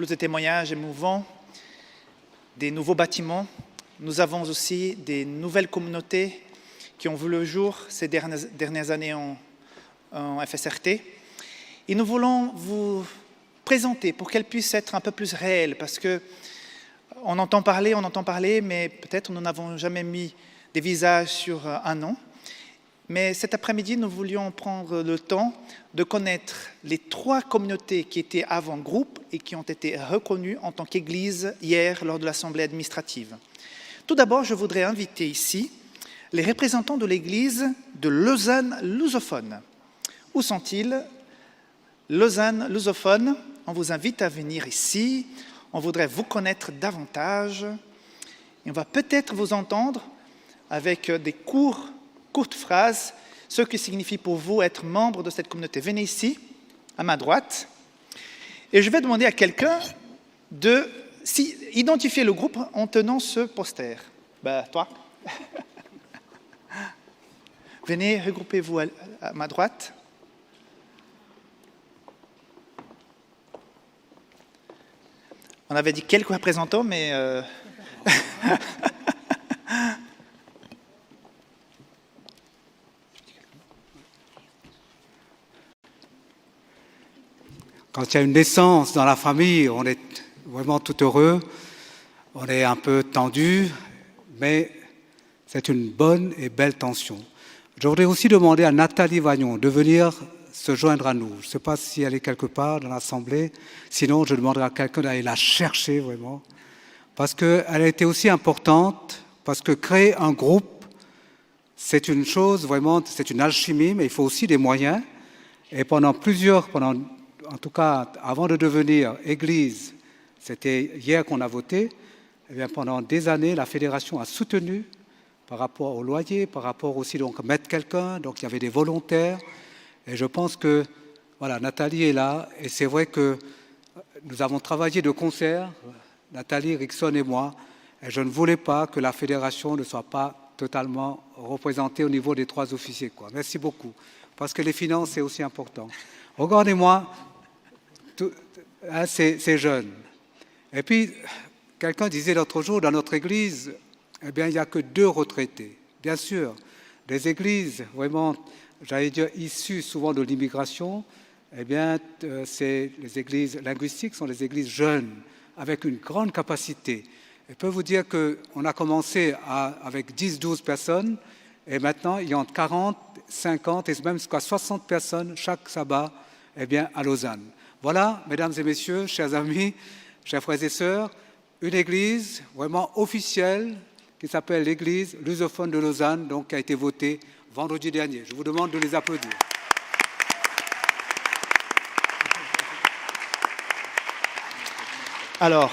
plus de témoignages émouvants, des nouveaux bâtiments, nous avons aussi des nouvelles communautés qui ont vu le jour ces dernières années en FSRT. Et nous voulons vous présenter pour qu'elles puissent être un peu plus réelles, parce qu'on entend parler, mais peut-être nous n'avons jamais mis des visages sur un nom. Mais cet après-midi, nous voulions prendre le temps de connaître les 3 communautés qui étaient avant groupe et qui ont été reconnues en tant qu'Église hier lors de l'Assemblée administrative. Tout d'abord, je voudrais inviter ici les représentants de l'Église de Lausanne lusophone. Où sont-ils? Lausanne lusophone, on vous invite à venir ici. On voudrait vous connaître davantage. Et on va peut-être vous entendre avec des courtes phrases, ce qui signifie pour vous être membre de cette communauté. Venez ici, à ma droite, et je vais demander à quelqu'un de identifier le groupe en tenant ce poster. Toi. Venez, regroupez-vous à ma droite. On avait dit quelques représentants, mais... Quand il y a une naissance dans la famille, on est vraiment tout heureux, on est un peu tendu, mais c'est une bonne et belle tension. Je voudrais aussi demander à Nathalie Vagnon de venir se joindre à nous. Je ne sais pas si elle est quelque part dans l'Assemblée, sinon je demanderai à quelqu'un d'aller la chercher vraiment, parce qu'elle a été aussi importante, parce que créer un groupe, c'est une chose vraiment, c'est une alchimie, mais il faut aussi des moyens. Et en tout cas, avant de devenir Église, c'était hier qu'on a voté, eh bien, pendant des années, la Fédération a soutenu par rapport au loyer, par rapport aussi donc, à mettre quelqu'un, donc il y avait des volontaires. Et je pense que, voilà, Nathalie est là, et c'est vrai que nous avons travaillé de concert, Nathalie, Rickson et moi, et je ne voulais pas que la Fédération ne soit pas totalement représentée au niveau des 3 officiers, quoi. Merci beaucoup, parce que les finances, c'est aussi important. Regardez-moi, ces jeunes. Et puis, quelqu'un disait l'autre jour, dans notre église, eh bien, il n'y a que 2 retraités. Bien sûr, les églises, vraiment, j'allais dire, issues souvent de l'immigration, eh bien, les églises linguistiques sont des églises jeunes, avec une grande capacité. Je peux vous dire qu'on a commencé avec 10-12 personnes, et maintenant, il y a entre 40, 50 et même jusqu'à 60 personnes chaque sabbat, eh bien, à Lausanne. Voilà, mesdames et messieurs, chers amis, chers frères et sœurs, une église vraiment officielle qui s'appelle l'église lusophone de Lausanne, donc qui a été votée vendredi dernier. Je vous demande de les applaudir. Alors,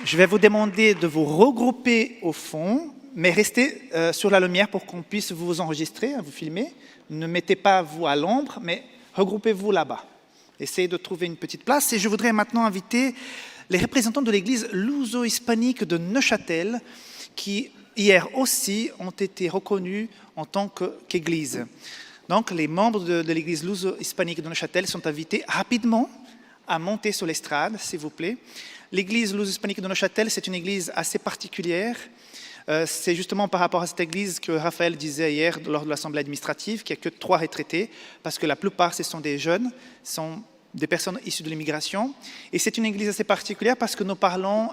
je vais vous demander de vous regrouper au fond, mais restez sur la lumière pour qu'on puisse vous enregistrer, vous filmer. Ne mettez pas vous à l'ombre, mais regroupez-vous là-bas. Essayez de trouver une petite place. Et je voudrais maintenant inviter les représentants de l'église luso-hispanique de Neuchâtel, qui hier aussi ont été reconnus en tant qu'église. Donc les membres de l'église luso-hispanique de Neuchâtel sont invités rapidement à monter sur l'estrade, s'il vous plaît. L'église luso-hispanique de Neuchâtel, c'est une église assez particulière. C'est justement par rapport à cette église que Raphaël disait hier lors de l'Assemblée administrative qu'il n'y a que 3 retraités, parce que la plupart, ce sont des jeunes, sont des personnes issues de l'immigration. Et c'est une église assez particulière parce que nous parlons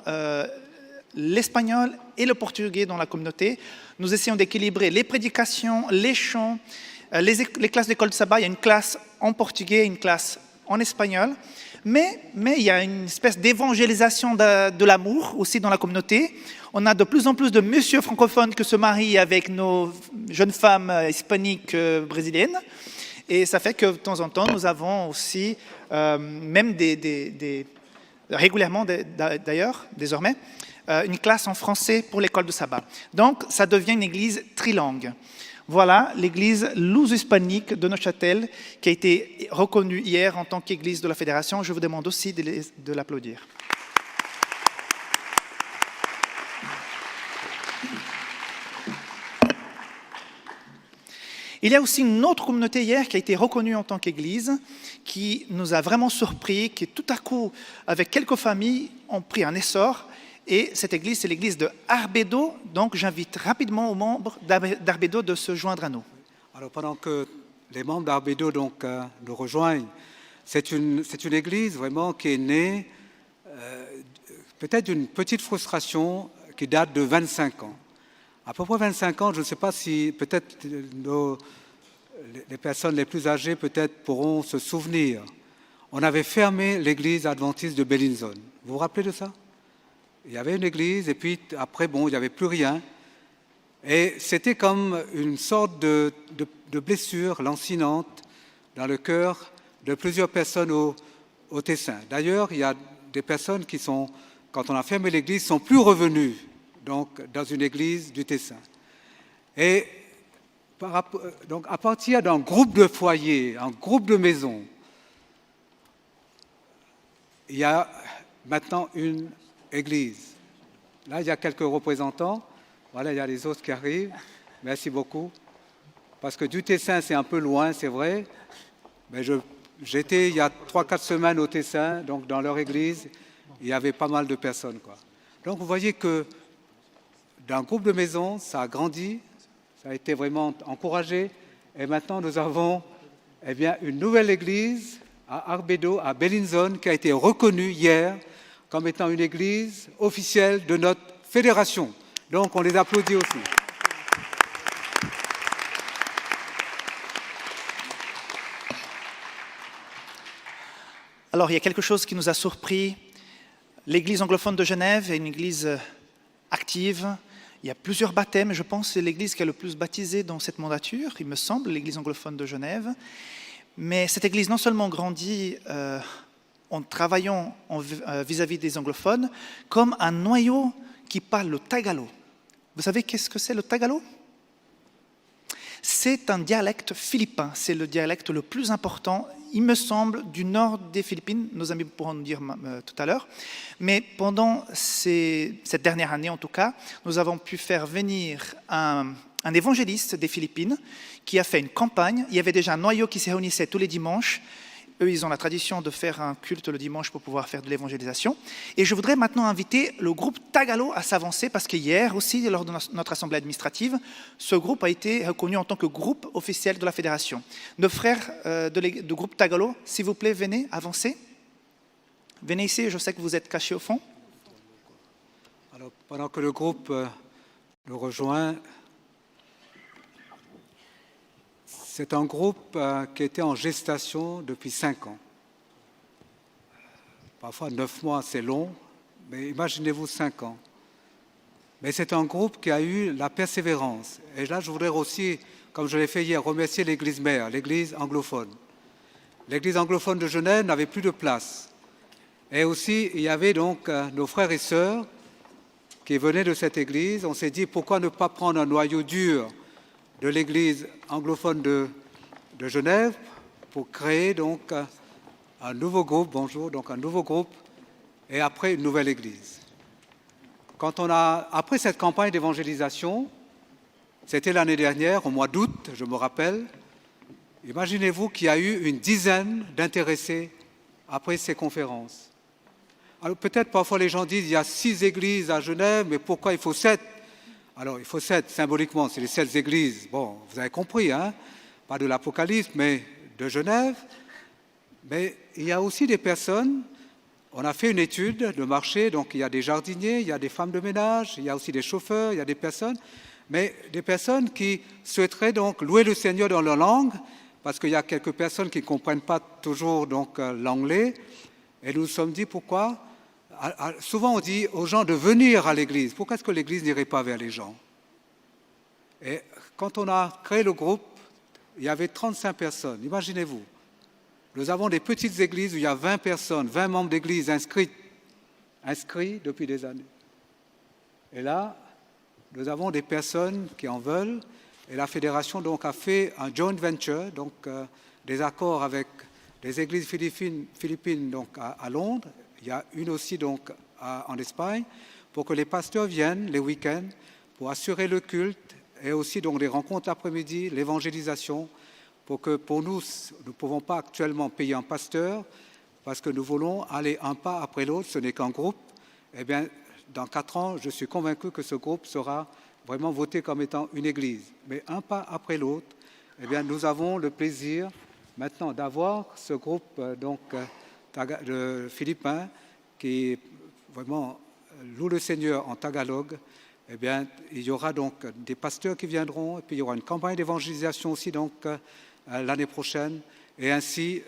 l'espagnol et le portugais dans la communauté. Nous essayons d'équilibrer les prédications, les chants, les classes d'école de sabbat. Il y a une classe en portugais et une classe en espagnol. Mais il y a une espèce d'évangélisation de l'amour aussi dans la communauté. On a de plus en plus de messieurs francophones qui se marient avec nos jeunes femmes hispaniques brésiliennes. Et ça fait que de temps en temps, nous avons aussi, même régulièrement d'ailleurs, désormais, une classe en français pour l'école de sabbat. Donc, ça devient une église trilingue. Voilà l'église luso-hispanique de Neuchâtel qui a été reconnue hier en tant qu'église de la Fédération. Je vous demande aussi de l'applaudir. Il y a aussi une autre communauté hier qui a été reconnue en tant qu'église, qui nous a vraiment surpris, qui tout à coup, avec quelques familles, ont pris un essor. Et cette église, c'est l'église de Arbedo. Donc j'invite rapidement aux membres d'Arbedo de se joindre à nous. Alors pendant que les membres d'Arbedo donc, nous rejoignent, c'est une église vraiment qui est née peut-être d'une petite frustration qui date de 25 ans. À peu près 25 ans, je ne sais pas si peut-être les personnes les plus âgées peut-être pourront se souvenir. On avait fermé l'église adventiste de Bellinzone. Vous vous rappelez de ça? Il y avait une église et puis après, bon, il n'y avait plus rien. Et c'était comme une sorte de blessure lancinante dans le cœur de plusieurs personnes au Tessin. D'ailleurs, il y a des personnes qui sont, quand on a fermé l'église, sont plus revenues donc, dans une église du Tessin. Et donc, à partir d'un groupe de foyers, un groupe de maisons, il y a maintenant une église. Là, il y a quelques représentants. Voilà, il y a les autres qui arrivent. Merci beaucoup. Parce que du Tessin, c'est un peu loin, c'est vrai. Mais j'étais il y a 3-4 semaines au Tessin, donc dans leur église, il y avait pas mal de personnes, quoi. Donc vous voyez que d'un groupe de maisons, ça a grandi, ça a été vraiment encouragé. Et maintenant, nous avons une nouvelle église à Arbedo, à Bellinzone, qui a été reconnue hier comme étant une église officielle de notre fédération. Donc on les applaudit aussi. Alors, il y a quelque chose qui nous a surpris. L'église anglophone de Genève est une église active. Il y a plusieurs baptêmes. Je pense que c'est l'église qui a le plus baptisé dans cette mandature, il me semble, l'église anglophone de Genève. Mais cette église non seulement grandit en travaillant vis-à-vis des anglophones, comme un noyau qui parle le tagalo. Vous savez qu'est-ce que c'est le tagalo? C'est un dialecte philippin, c'est le dialecte le plus important, il me semble, du nord des Philippines, nos amis pourront nous dire tout à l'heure. Mais pendant cette dernière année, en tout cas, nous avons pu faire venir un évangéliste des Philippines qui a fait une campagne. Il y avait déjà un noyau qui se réunissait tous les dimanches. Eux, ils ont la tradition de faire un culte le dimanche pour pouvoir faire de l'évangélisation. Et je voudrais maintenant inviter le groupe Tagalo à s'avancer parce qu'hier aussi, lors de notre assemblée administrative, ce groupe a été reconnu en tant que groupe officiel de la fédération. Nos frères du groupe Tagalo, s'il vous plaît, venez, avancez. Venez ici, je sais que vous êtes cachés au fond. Alors, pendant que le groupe nous rejoint, c'est un groupe qui était en gestation depuis 5 ans. Parfois 9 mois, c'est long, mais imaginez-vous 5 ans. Mais c'est un groupe qui a eu la persévérance. Et là, je voudrais aussi, comme je l'ai fait hier, remercier l'église mère, l'église anglophone. L'église anglophone de Genève n'avait plus de place. Et aussi, il y avait donc nos frères et sœurs qui venaient de cette église. On s'est dit, pourquoi ne pas prendre un noyau dur de l'église anglophone de Genève pour créer donc un nouveau groupe, donc un nouveau groupe, et après une nouvelle église. Après cette campagne d'évangélisation, c'était l'année dernière, au mois d'août, je me rappelle, imaginez-vous qu'il y a eu une dizaine d'intéressés après ces conférences. Alors peut-être parfois les gens disent, il y a 6 églises à Genève, mais pourquoi il faut 7? Alors, il faut 7, symboliquement, c'est les 7 églises. Bon, vous avez compris, hein? Pas de l'Apocalypse, mais de Genève. Mais il y a aussi des personnes, on a fait une étude de marché, donc il y a des jardiniers, il y a des femmes de ménage, il y a aussi des chauffeurs, il y a des personnes, mais des personnes qui souhaiteraient donc louer le Seigneur dans leur langue, parce qu'il y a quelques personnes qui ne comprennent pas toujours donc l'anglais. Et nous nous sommes dit, pourquoi? Souvent, on dit aux gens de venir à l'église. Pourquoi est-ce que l'église n'irait pas vers les gens? Et quand on a créé le groupe, il y avait 35 personnes. Imaginez-vous. Nous avons des petites églises où il y a 20 personnes, 20 membres d'église inscrits depuis des années. Et là, nous avons des personnes qui en veulent. Et la fédération donc a fait un joint venture, donc des accords avec des églises philippines donc à Londres. Il y a une aussi donc en Espagne, pour que les pasteurs viennent les week-ends pour assurer le culte et aussi donc les rencontres l'après-midi, l'évangélisation, pour nous ne pouvons pas actuellement payer un pasteur parce que nous voulons aller un pas après l'autre, ce n'est qu'un groupe. Eh bien, dans 4 ans, je suis convaincu que ce groupe sera vraiment voté comme étant une église. Mais un pas après l'autre, eh bien, nous avons le plaisir maintenant d'avoir ce groupe de philippins qui vraiment loue le Seigneur en tagalog. Eh bien, il y aura donc des pasteurs qui viendront, et puis il y aura une campagne d'évangélisation aussi donc l'année prochaine. Et ainsi,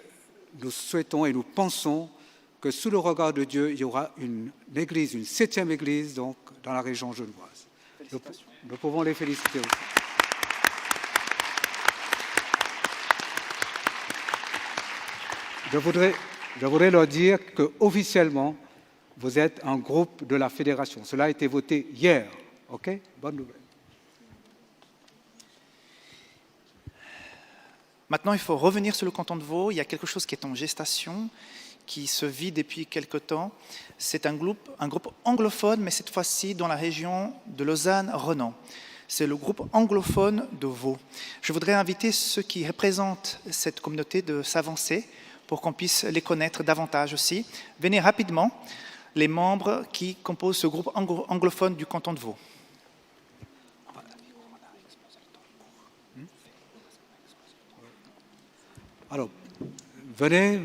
nous souhaitons et nous pensons que sous le regard de Dieu, il y aura une église, une 7e église donc dans la région genevoise. Nous pouvons les féliciter aussi. Je voudrais leur dire qu'officiellement, vous êtes un groupe de la fédération. Cela a été voté hier. OK? Bonne nouvelle. Maintenant, il faut revenir sur le canton de Vaud. Il y a quelque chose qui est en gestation, qui se vit depuis quelque temps. C'est un groupe anglophone, mais cette fois-ci dans la région de Lausanne-Renan. C'est le groupe anglophone de Vaud. Je voudrais inviter ceux qui représentent cette communauté de s'avancer pour qu'on puisse les connaître davantage aussi. Venez rapidement, les membres qui composent ce groupe anglophone du canton de Vaud. Alors, venez,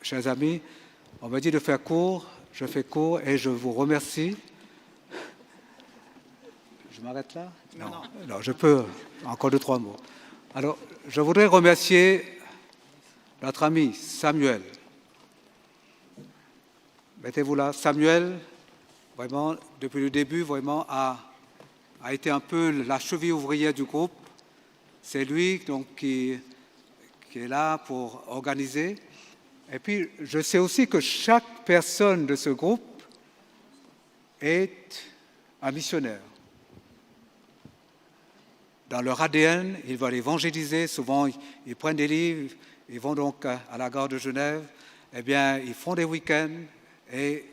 chers amis, on m'a dit de faire court, je fais court et je vous remercie. Je m'arrête là? Non, je peux, encore 2-3 mots. Alors, je voudrais remercier notre ami Samuel. Mettez-vous là. Samuel, vraiment, depuis le début, vraiment, a été un peu la cheville ouvrière du groupe. C'est lui donc, qui est là pour organiser. Et puis, je sais aussi que chaque personne de ce groupe est un missionnaire. Dans leur ADN, ils veulent évangéliser. Souvent, ils prennent des livres, ils vont donc à la gare de Genève. Eh bien, ils font des week-ends et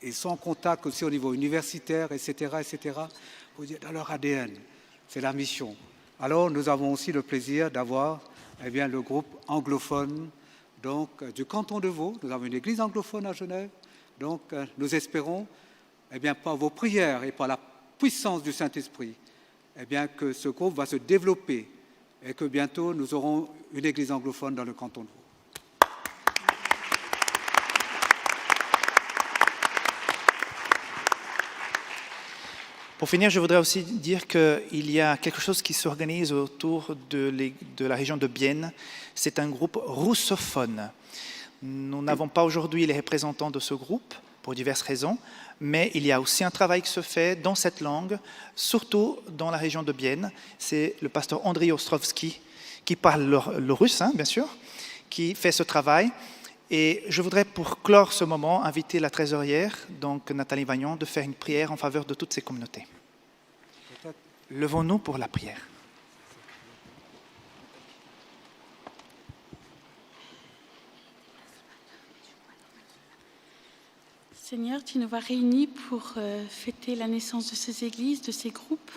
ils sont en contact aussi au niveau universitaire, etc., etc. Vous dites, dans leur ADN, c'est la mission. Alors, nous avons aussi le plaisir d'avoir le groupe anglophone donc, du canton de Vaud. Nous avons une église anglophone à Genève. Donc, nous espérons, par vos prières et par la puissance du Saint-Esprit, que ce groupe va se développer et que bientôt nous aurons une église anglophone dans le canton de Vaud. Pour finir, je voudrais aussi dire qu'il y a quelque chose qui s'organise autour de la région de Bienne. C'est un groupe russophone. Nous n'avons pas aujourd'hui les représentants de ce groupe, pour diverses raisons, mais il y a aussi un travail qui se fait dans cette langue, surtout dans la région de Bienne. C'est le pasteur Andriy Ostrovski, qui parle le russe, bien sûr, qui fait ce travail. Et je voudrais, pour clore ce moment, inviter la trésorière, donc Nathalie Vagnon, de faire une prière en faveur de toutes ces communautés. Levons-nous pour la prière. Seigneur, tu nous vas réunis pour fêter la naissance de ces églises, de ces groupes.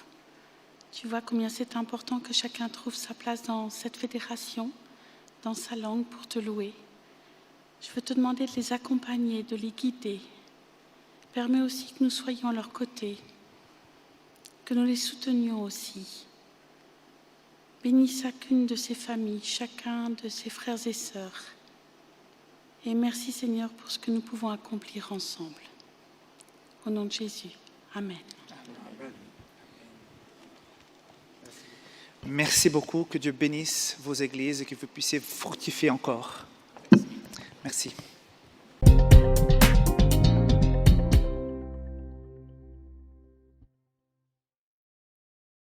Tu vois combien c'est important que chacun trouve sa place dans cette fédération, dans sa langue, pour te louer. Je veux te demander de les accompagner, de les guider. Permets aussi que nous soyons à leur côté, que nous les soutenions aussi. Bénis chacune de ces familles, chacun de ces frères et sœurs. Et merci Seigneur pour ce que nous pouvons accomplir ensemble. Au nom de Jésus. Amen. Merci beaucoup, que Dieu bénisse vos églises et que vous puissiez fortifier encore. Merci.